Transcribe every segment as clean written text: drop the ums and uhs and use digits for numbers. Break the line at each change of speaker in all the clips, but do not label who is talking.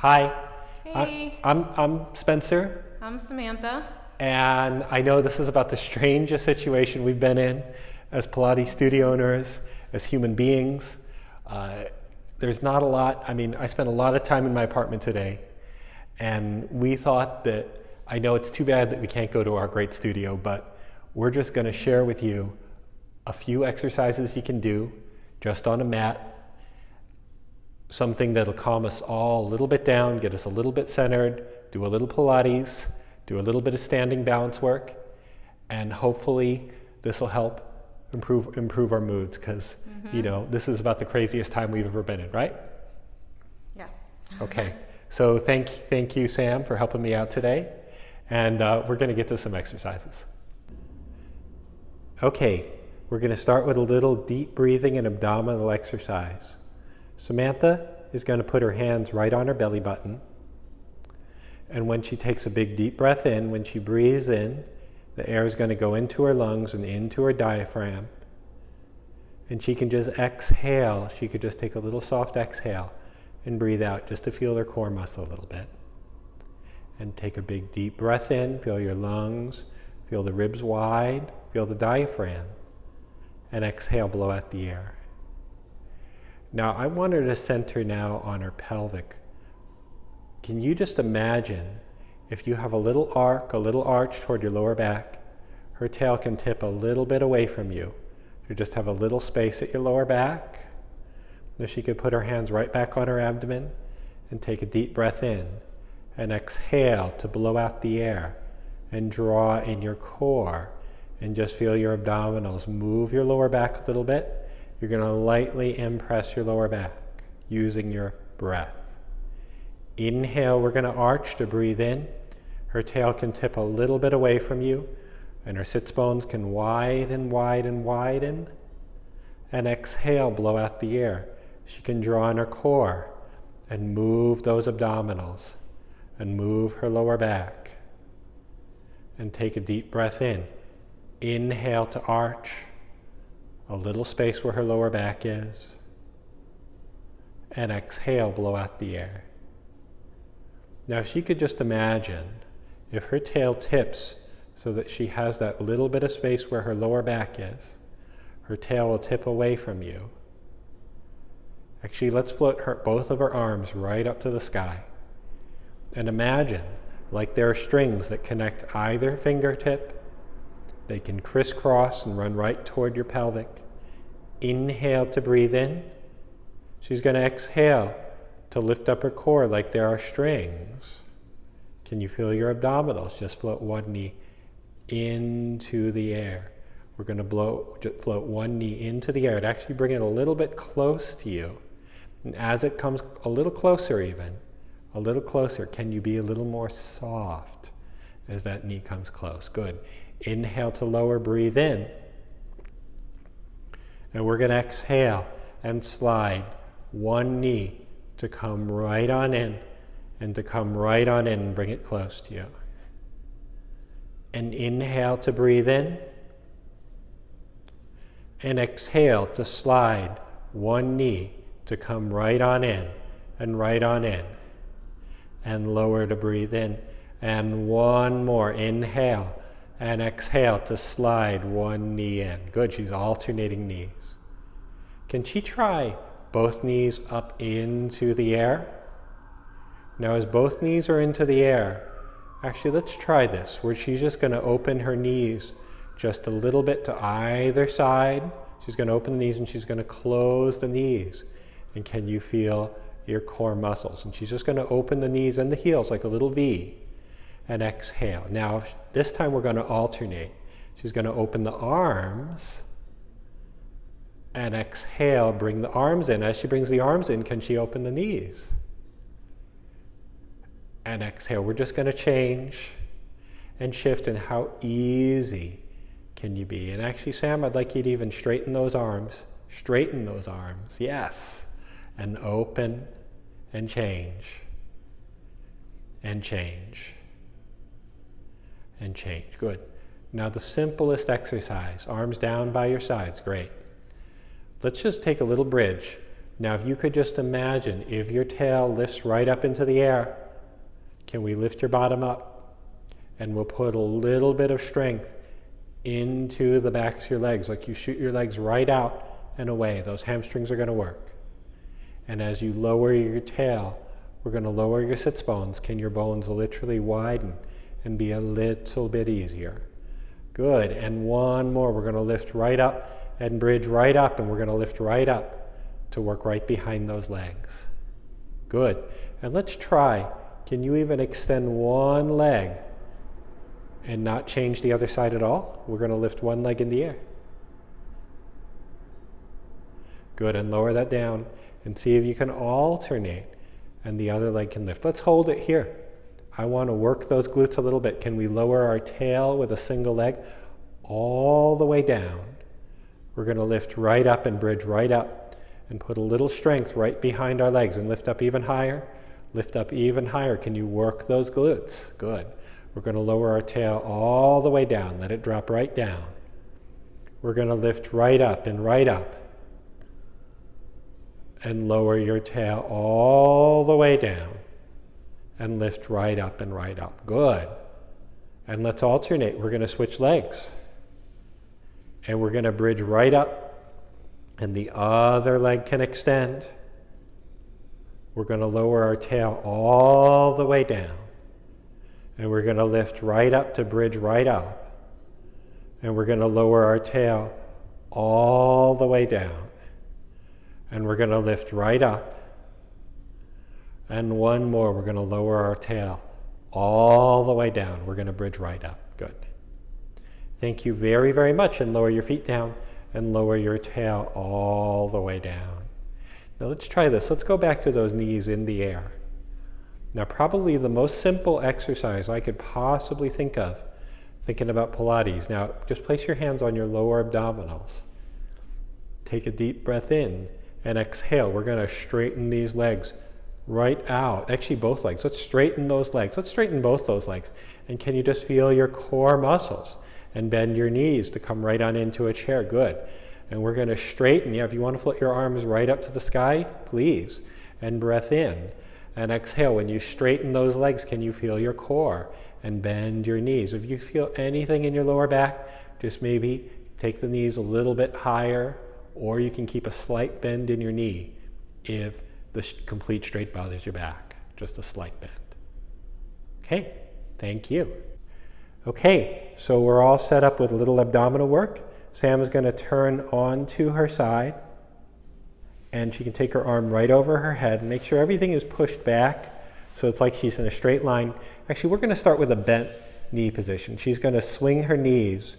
Hi,
Hey,
I'm Spencer,
I'm Samantha.
and I know this is about the strangest situation we've been in as Pilates studio owners, as human beings. Uh, there's not a lot, I spent a lot of time in my apartment today, and we thought that, I know it's too bad that we can't go to our great studio, but we're just going to share with you a few exercises you can do just on a mat, something that'll calm us all a little bit down, get us a little bit centered, do a little Pilates, do a little bit of standing balance work, and hopefully this will help improve our moods because this is about the craziest time we've ever been in, right?
Yeah.
Okay, so thank you, Sam, for helping me out today, and we're going to get to some exercises. Okay, we're going to start with a little deep breathing and abdominal exercise. Samantha is going to put her hands right on her belly button. And when she takes a big deep breath in, when she breathes in, the air is going to go into her lungs and into her diaphragm. And she can just exhale. She could just take a little soft exhale and breathe out just to feel her core muscle a little bit. And take a big deep breath in, feel your lungs, feel the ribs wide, feel the diaphragm. And exhale, blow out the air. Now, I want her to center now on her pelvic. Can you just imagine if you have a little arch toward your lower back, her tail can tip a little bit away from you. You just have a little space at your lower back. Then she could put her hands right back on her abdomen and take a deep breath in and exhale to blow out the air and draw in your core and just feel your abdominals. Move your lower back a little bit. You're going to lightly impress your lower back using your breath. Inhale, we're going to arch to breathe in. Her tail can tip a little bit away from you, and her sits bones can widen, widen, widen. And exhale, blow out the air. She can draw in her core and move those abdominals and move her lower back. And take a deep breath in. Inhale to arch. A little space where her lower back is. And exhale, blow out the air. Now she could just imagine if her tail tips so that she has that little bit of space where her lower back is, her tail will tip away from you. Actually, let's float both of her arms right up to the sky. And imagine like there are strings that connect either fingertip. They can crisscross and run right toward your pelvic. Inhale to breathe in. She's going to exhale to lift up her core like there are strings. Can you feel your abdominals? Just float one knee into the air. We're going to float one knee into the air and actually bring it a little bit close to you. And as it comes a little closer even, a little closer, can you be a little more soft as that knee comes close? Good. Inhale to lower, breathe in. And we're going to exhale and slide one knee to come right on in and to come right on in and bring it close to you. And inhale to breathe in. And exhale to slide one knee to come right on in and right on in. And lower to breathe in. And one more. Inhale. And exhale to slide one knee in. Good, she's alternating knees. Can she try both knees up into the air? Now as both knees are into the air, actually let's try this, where she's just going to open her knees just a little bit to either side. She's going to open the knees and she's going to close the knees. And can you feel your core muscles? And she's just going to open the knees and the heels like a little V. And exhale. Now, this time we're going to alternate. She's going to open the arms and exhale, bring the arms in. As she brings the arms in, can she open the knees? And exhale. We're just going to change and shift. And how easy can you be? And actually, Sam, I'd like you to even straighten those arms. Straighten those arms. Yes. And open and change. And change. And change. Good. Now the simplest exercise, arms down by your sides, great. Let's just take a little bridge. Now, if you could just imagine, if your tail lifts right up into the air, can we lift your bottom up? And we'll put a little bit of strength into the backs of your legs, like you shoot your legs right out and away. Those hamstrings are going to work. And as you lower your tail, we're going to lower your sits bones. Can your bones literally widen and be a little bit easier? Good. And one more. We're going to lift right up and bridge right up, and we're going to lift right up to work right behind those legs. Good. And let's try. Can you even extend one leg and not change the other side at all? We're going to lift one leg in the air. Good. And lower that down and see if you can alternate and the other leg can lift. Let's hold it here. I want to work those glutes a little bit. Can we lower our tail with a single leg all the way down? We're going to lift right up and bridge right up and put a little strength right behind our legs and lift up even higher. Lift up even higher. Can you work those glutes? Good. We're going to lower our tail all the way down. Let it drop right down. We're going to lift right up and right up. And lower your tail all the way down. And lift right up and right up. Good. And let's alternate. We're going to switch legs. And we're going to bridge right up. And the other leg can extend. We're going to lower our tail all the way down. And we're going to lift right up to bridge right up. And we're going to lower our tail all the way down. And we're going to lift right up. And one more. We're going to lower our tail all the way down. We're going to bridge right up. Good. Thank you very, very much. And lower your feet down and lower your tail all the way down. Now let's try this. Let's go back to those knees in the air. Now probably the most simple exercise I could possibly think of, thinking about Pilates. Now just place your hands on your lower abdominals. Take a deep breath in and exhale. We're going to straighten these legs right out. Actually both legs. Let's straighten those legs. Let's straighten both those legs. And can you just feel your core muscles? And bend your knees to come right on into a chair. Good. And we're going to straighten. Yeah, if you want to float your arms right up to the sky, please. And breath in. And exhale. When you straighten those legs, can you feel your core? And bend your knees. If you feel anything in your lower back, just maybe take the knees a little bit higher, or you can keep a slight bend in your knee if the complete straight bothers your back. Just a slight bend. Okay, thank you. Okay, so we're all set up with a little abdominal work. Sam is going to turn onto her side, and she can take her arm right over her head and make sure everything is pushed back so it's like she's in a straight line. Actually, we're going to start with a bent knee position. She's going to swing her knees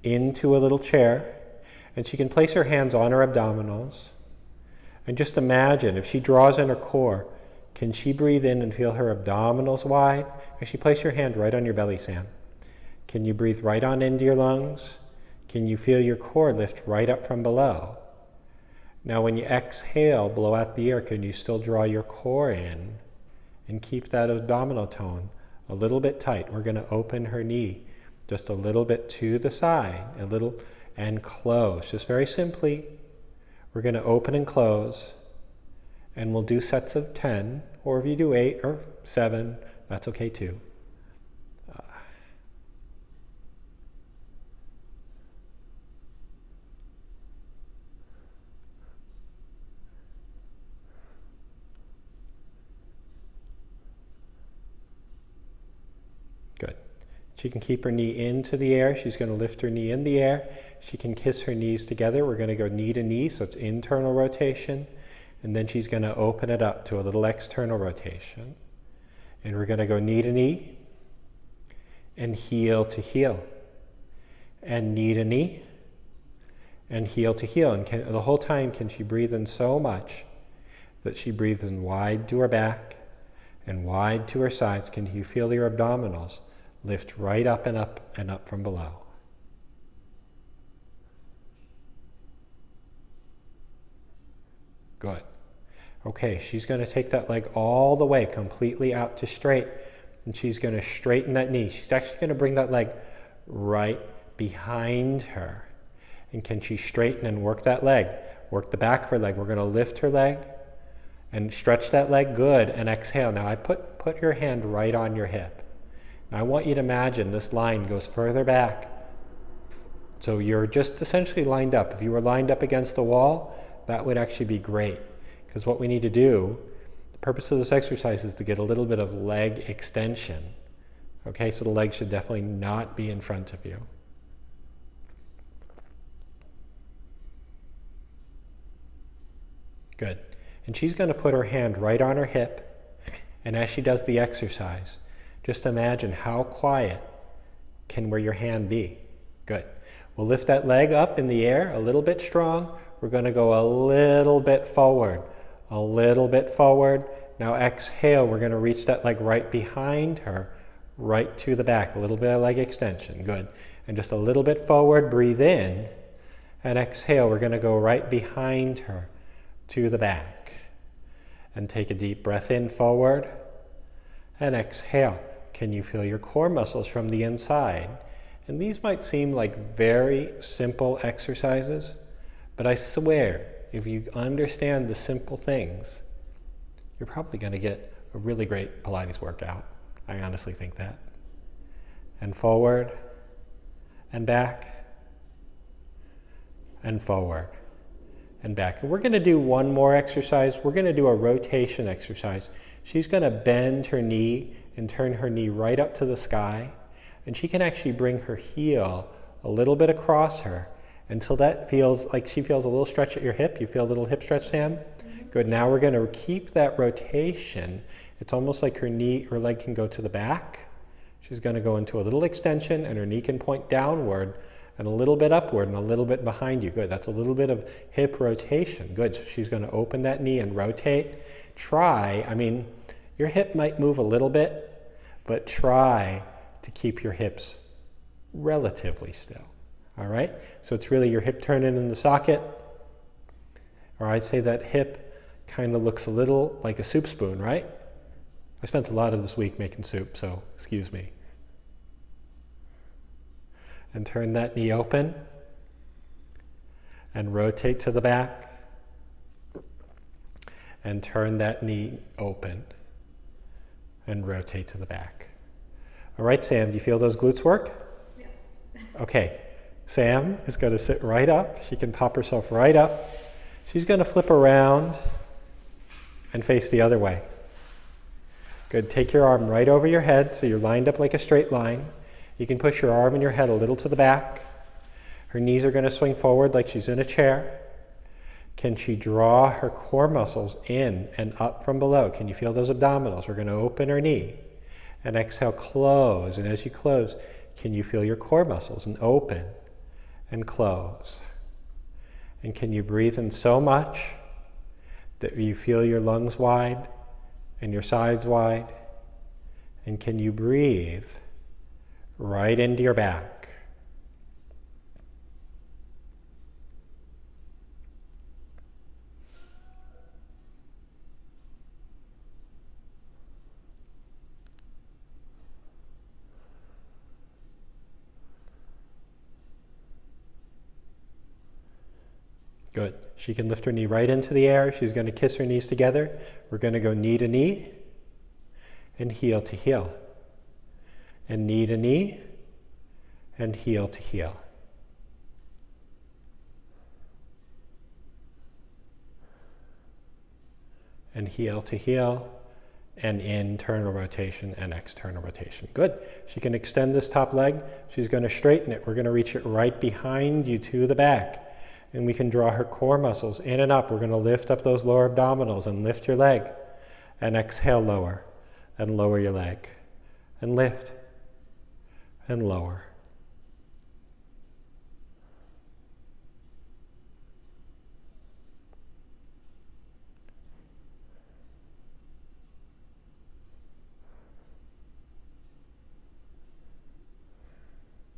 into a little chair, and she can place her hands on her abdominals. And just imagine, if she draws in her core, can she breathe in and feel her abdominals wide? Actually, place your hand right on your belly, Sam. Can you breathe right on into your lungs? Can you feel your core lift right up from below? Now when you exhale, blow out the air, can you still draw your core in and keep that abdominal tone a little bit tight? We're going to open her knee just a little bit to the side, a little, and close. Just very simply, we're going to open and close, and we'll do sets of 10, or if you do 8 or 7, that's okay too. Good. She can keep her knee into the air. She's going to lift her knee in the air. She can kiss her knees together. We're going to go knee to knee, so it's internal rotation. And then she's going to open it up to a little external rotation. And we're going to go knee to knee and heel to heel. And knee to knee and heel to heel. And the whole time, can she breathe in so much that she breathes in wide to her back and wide to her sides? Can you feel your abdominals lift right up and up from below? Good. Okay, she's going to take that leg all the way completely out to straight, and she's going to straighten that knee. She's actually going to bring that leg right behind her. And can she straighten and work that leg Work the back of her leg. We're going to lift her leg and stretch that leg. Good. And exhale. Now I put your hand right on your hip. Now I want you to imagine this line goes further back. So you're just essentially lined up. If you were lined up against the wall, that would actually be great. Because what we need to do, the purpose of this exercise is to get a little bit of leg extension. Okay, so the leg should definitely not be in front of you. Good. And she's going to put her hand right on her hip. And as she does the exercise, just imagine how quiet can where your hand be. Good. We'll lift that leg up in the air a little bit strong. We're going to go a little bit forward. A little bit forward. Now exhale. We're going to reach that leg right behind her, right to the back. A little bit of leg extension. Good. And just a little bit forward. Breathe in. And exhale. We're going to go right behind her to the back. And take a deep breath in forward. And exhale. Can you feel your core muscles from the inside? And these might seem like very simple exercises, but I swear, if you understand the simple things, you're probably going to get a really great Pilates workout. I honestly think that. And forward, and back, and forward, and back. And we're going to do one more exercise. We're going to do a rotation exercise. She's going to bend her knee and turn her knee right up to the sky. And she can actually bring her heel a little bit across her until that feels like she feels a little stretch at your hip. You feel a little hip stretch, Sam? Mm-hmm. Good. Now we're going to keep that rotation. It's almost like her leg can go to the back. She's going to go into a little extension and her knee can point downward and a little bit upward and a little bit behind you. Good. That's a little bit of hip rotation. Good. So she's going to open that knee and rotate. Your hip might move a little bit, but try to keep your hips relatively still. All right? So it's really your hip turning in the socket. Or I'd say that hip kind of looks a little like a soup spoon, right? I spent a lot of this week making soup, so excuse me. And turn that knee open. And rotate to the back. And turn that knee open. And rotate to the back. All right, Sam, do you feel those glutes work?
Yes.
Okay, Sam is going to sit right up. She can pop herself right up. She's going to flip around and face the other way. Good. Take your arm right over your head so you're lined up like a straight line. You can push your arm and your head a little to the back. Her knees are going to swing forward like she's in a chair. Can she draw her core muscles in and up from below? Can you feel those abdominals? We're going to open her knee. And exhale, close. And as you close, can you feel your core muscles? And open and close. And can you breathe in so much that you feel your lungs wide and your sides wide? And can you breathe right into your back? Good. She can lift her knee right into the air. She's going to kiss her knees together. We're going to go knee to knee and heel to heel. And knee to knee and heel to heel. And heel to heel and internal rotation and external rotation. Good. She can extend this top leg. She's going to straighten it. We're going to reach it right behind you to the back. And we can draw her core muscles in and up. We're going to lift up those lower abdominals and lift your leg. And exhale, lower. And lower your leg. And lift. And lower.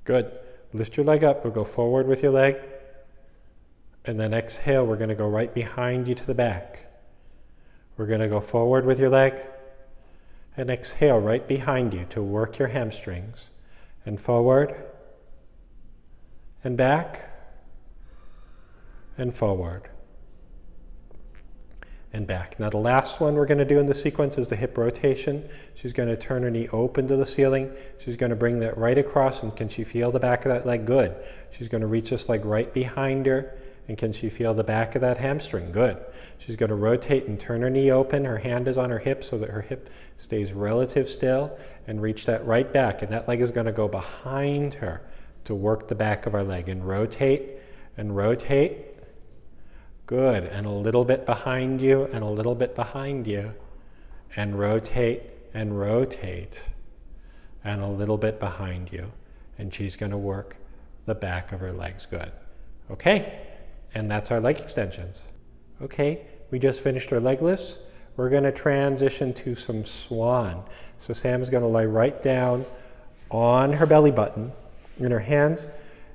Good. Lift your leg up. We'll go forward with your leg. And then exhale, we're going to go right behind you to the back. We're going to go forward with your leg. And exhale right behind you to work your hamstrings. And forward. And back. And forward. and back. Now the last one we're going to do in the sequence is the hip rotation. She's going to turn her knee open to the ceiling. She's going to bring that right across, and can she feel the back of that leg? Good. She's going to reach this leg right behind her, and can she feel the back of that hamstring? Good. She's going to rotate and turn her knee open. Her hand is on her hip so that her hip stays relative still, and reach that right back, and that leg is going to go behind her to work the back of our leg, and rotate and rotate. Good, and a little bit behind you, and a little bit behind you, and rotate, and a little bit behind you. And she's going to work the back of her legs. Good. Okay, and that's our leg extensions. Okay, we just finished our leg lifts. We're going to transition to some swan. So Sam's going to lie right down on her belly button, and her hands,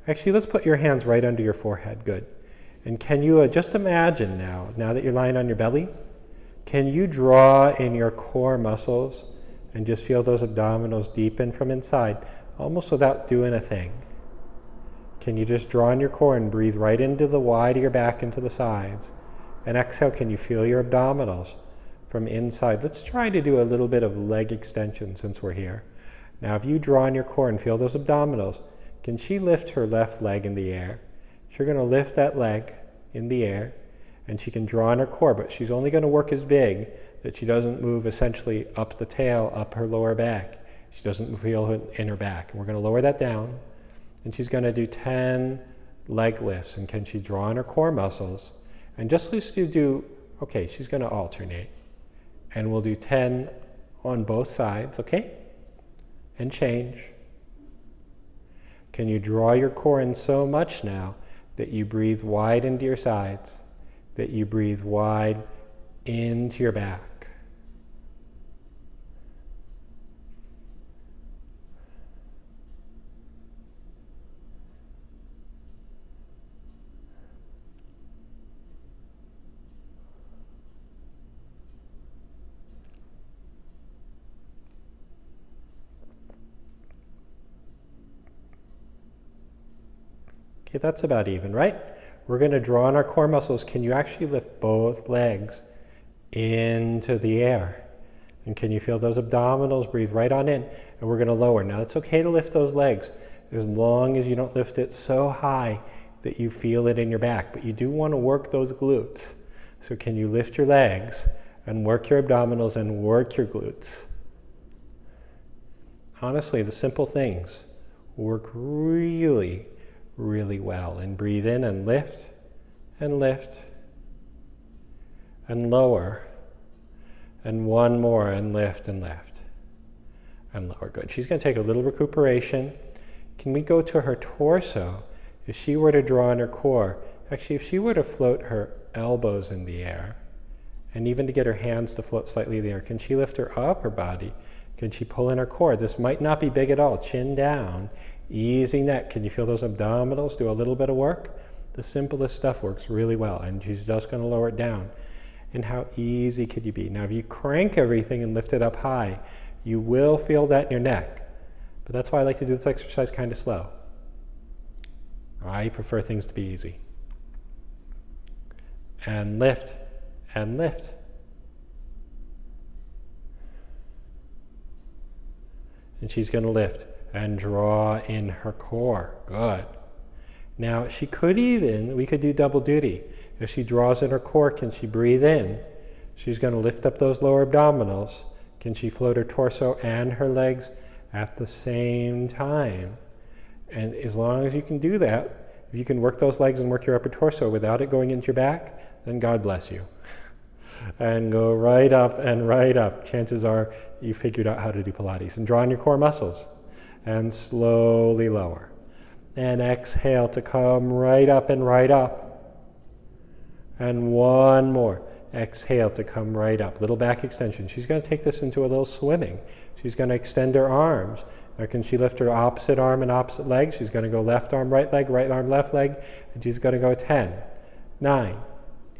actually let's put your hands right under your forehead. Good. And can you just imagine now that you're lying on your belly, can you draw in your core muscles and just feel those abdominals deepen from inside, almost without doing a thing? Can you just draw in your core and breathe right into the wide of your back, into the sides? And exhale, can you feel your abdominals from inside? Let's try to do a little bit of leg extension since we're here. Now, if you draw in your core and feel those abdominals, can she lift her left leg in the air? She's going to lift that leg in the air, and she can draw in her core, but she's only going to work as big that she doesn't move essentially up the tail, up her lower back. She doesn't feel it in her back. And we're going to lower that down, and she's going to do 10 leg lifts. And can she draw in her core muscles? And just as you do, okay, she's going to alternate. And we'll do 10 on both sides, okay? And change. Can you draw your core in so much now that you breathe wide into your sides, that you breathe wide into your back? Okay, that's about even, right? We're going to draw on our core muscles. Can you actually lift both legs into the air? And can you feel those abdominals? Breathe right on in. And we're going to lower. Now, it's okay to lift those legs as long as you don't lift it so high that you feel it in your back. But you do want to work those glutes. So can you lift your legs and work your abdominals and work your glutes? Honestly, the simple things work really well. And breathe in and lift and lower, and one more, and lift and lower. Good. She's going to take a little recuperation. Can we go to her torso? If she were to draw in her core, actually if she were to float her elbows in the air, and even to get her hands to float slightly in the air, can she lift her upper body? Can she pull in her core? This might not be big at all. Chin down. Easy neck. Can you feel those abdominals? Do a little bit of work. The simplest stuff works really well, and she's just going to lower it down. And how easy could you be? Now, if you crank everything and lift it up high, you will feel that in your neck. But that's why I like to do this exercise kind of slow. I prefer things to be easy. And lift, and lift. And she's going to lift and draw in her core. Good. Now, we could do double duty. If she draws in her core, can she breathe in? She's going to lift up those lower abdominals. Can she float her torso and her legs at the same time? And as long as you can do that, if you can work those legs and work your upper torso without it going into your back, then God bless you. And go right up and right up. Chances are you figured out how to do Pilates. And draw on your core muscles. And slowly lower. And exhale to come right up and right up. And one more. Exhale to come right up. Little back extension. She's going to take this into a little swimming. She's going to extend her arms. Now can she lift her opposite arm and opposite leg? She's going to go left arm, right leg, right arm, left leg. And she's going to go 10, 9,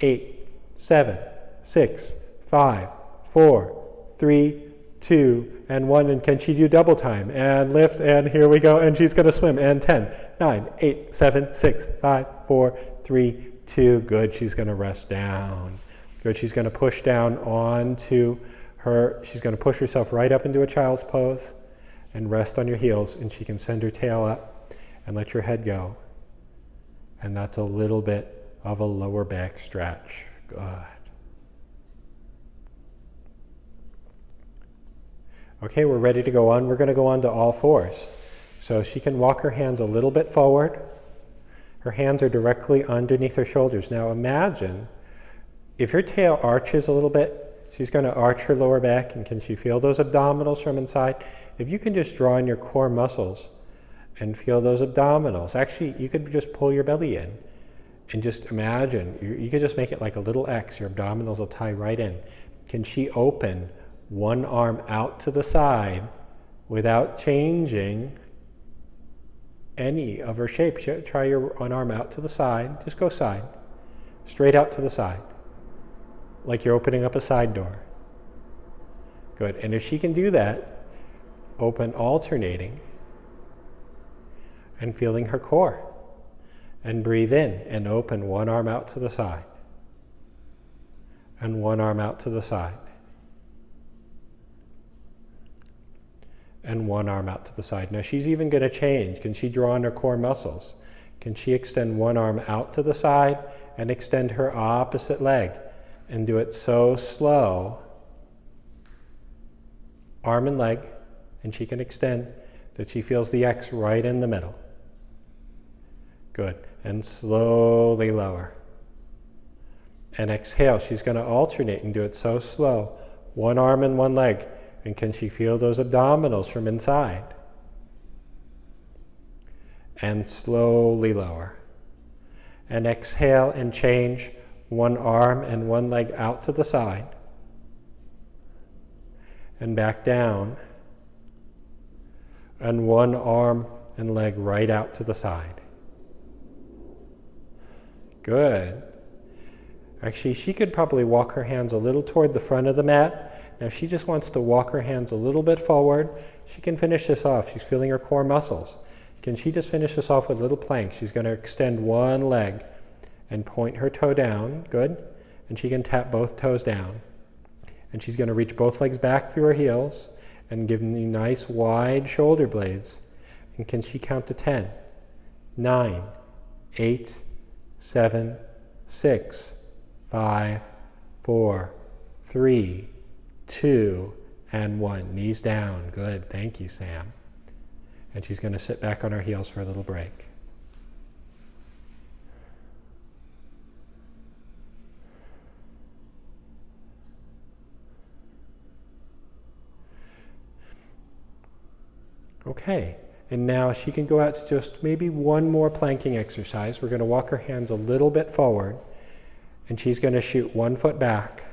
8, 7, 6, 5, 4, 3, 2, and 1. And can she do double time? And lift, and here we go. And she's going to swim. And 10, 9, 8, 7, 6, 5, 4, 3, 2. Good. She's going to rest down. Good. She's going to push down onto her, she's going to push herself right up into a child's pose and rest on your heels, and she can send her tail up and let your head go. And that's a little bit of a lower back stretch. Good. Okay, we're ready to go on. We're going to go on to all fours. So she can walk her hands a little bit forward. Her hands are directly underneath her shoulders. Now imagine if her tail arches a little bit, she's going to arch her lower back, and can she feel those abdominals from inside? If you can just draw in your core muscles and feel those abdominals. Actually, you could just pull your belly in and just imagine. You could just make it like a little X. Your abdominals will tie right in. Can she open one arm out to the side without changing any of her shape? Try your one arm out to the side. Just go side. Straight out to the side. Like you're opening up a side door. Good. And if she can do that, open alternating and feeling her core. And breathe in and open one arm out to the side. And one arm out to the side. And one arm out to the side. Now she's even going to change. Can she draw on her core muscles? Can she extend one arm out to the side and extend her opposite leg and do it so slow, arm and leg, and she can extend that she feels the X right in the middle. Good. And slowly lower. And exhale. She's going to alternate and do it so slow. One arm and one leg. And can she feel those abdominals from inside? And slowly lower. And exhale and change one arm and one leg out to the side. And back down. And one arm and leg right out to the side. Good. Actually, she could probably walk her hands a little toward the front of the mat. Now, if she just wants to walk her hands a little bit forward, she can finish this off. She's feeling her core muscles. Can she just finish this off with a little plank? She's going to extend one leg and point her toe down. Good. And she can tap both toes down. And she's going to reach both legs back through her heels and give me nice wide shoulder blades. And can she count to 10, 9, 8, 7, 6, 5, 4, 3, 2, and 1. Knees down. Good. Thank you, Sam. And she's going to sit back on her heels for a little break. Okay. And now she can go out to just maybe one more planking exercise. We're going to walk her hands a little bit forward. And she's going to shoot one foot back.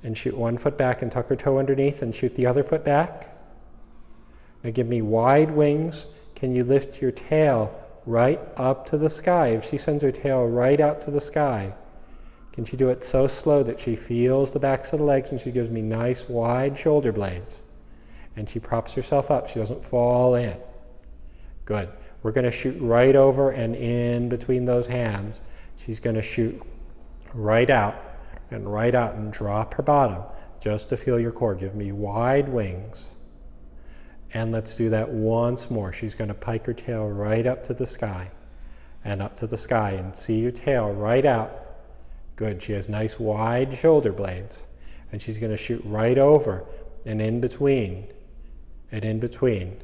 And shoot one foot back and tuck her toe underneath and shoot the other foot back. Now give me wide wings. Can you lift your tail right up to the sky? If she sends her tail right out to the sky, can she do it so slow that she feels the backs of the legs and she gives me nice wide shoulder blades? And she props herself up. She doesn't fall in. Good. We're going to shoot right over and in between those hands. She's going to shoot right out and drop her bottom just to feel your core. Give me wide wings. And let's do that once more. She's going to pike her tail right up to the sky and up to the sky and see your tail right out. Good. She has nice wide shoulder blades. And she's going to shoot right over and in between and in between.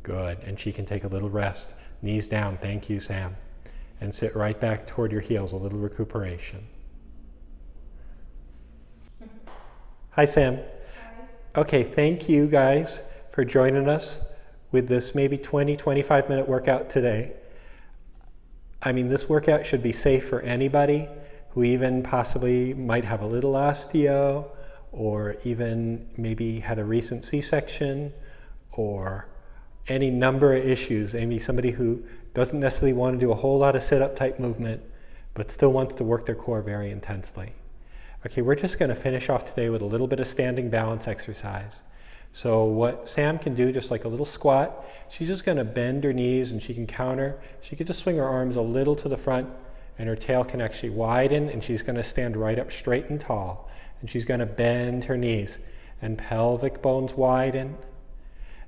Good. And she can take a little rest. Knees down. Thank you, Sam. And sit right back toward your heels. A little recuperation. Hi, Sam.
Hi.
Okay, thank you guys for joining us with this maybe 20, 25 minute workout today. I mean, this workout should be safe for anybody who even possibly might have a little osteo or even maybe had a recent C-section or any number of issues. Maybe somebody who doesn't necessarily want to do a whole lot of sit-up type movement, but still wants to work their core very intensely. Okay, we're just going to finish off today with a little bit of standing balance exercise. So what Sam can do, just like a little squat, she's just going to bend her knees and she can counter. She could just swing her arms a little to the front and her tail can actually widen and she's going to stand right up straight and tall. And she's going to bend her knees and pelvic bones widen.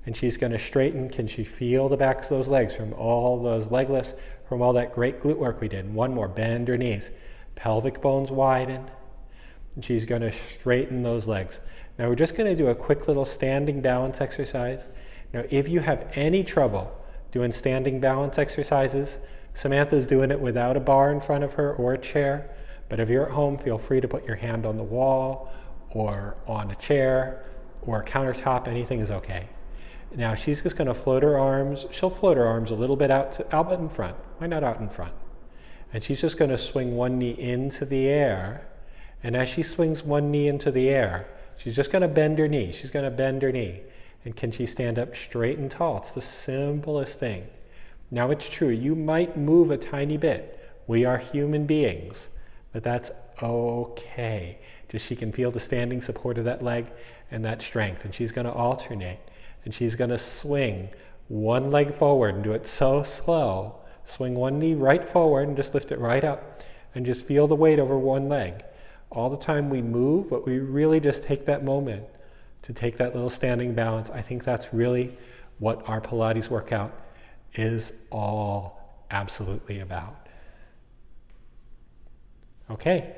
And she's going to straighten. Can she feel the backs of those legs from all those leg lifts, from all that great glute work we did? And one more, bend her knees. Pelvic bones widen. And she's going to straighten those legs. Now we're just going to do a quick little standing balance exercise. Now if you have any trouble doing standing balance exercises, Samantha's doing it without a bar in front of her or a chair. But if you're at home, feel free to put your hand on the wall or on a chair or a countertop. Anything is okay. Now she's just going to float her arms. She'll float her arms a little bit out in front. Why not out in front? And she's just going to swing one knee into the air. And as she swings one knee into the air, she's just going to bend her knee. She's going to bend her knee. And can she stand up straight and tall? It's the simplest thing. Now it's true, you might move a tiny bit. We are human beings, but that's okay. Just she can feel the standing support of that leg and that strength. And she's going to alternate. And she's going to swing one leg forward and do it so slow. Swing one knee right forward and just lift it right up. And just feel the weight over one leg. All the time we move, but we really just take that moment to take that little standing balance. I think that's really what our Pilates workout is all absolutely about. Okay.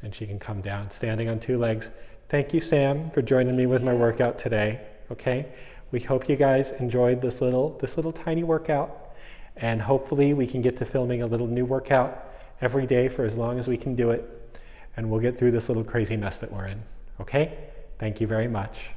And she can come down, standing on two legs. Thank you, Sam, for joining me with my workout today. Okay. We hope you guys enjoyed this little tiny workout. And hopefully we can get to filming a little new workout every day for as long as we can do it. And we'll get through this little crazy mess that we're in. Okay? Thank you very much.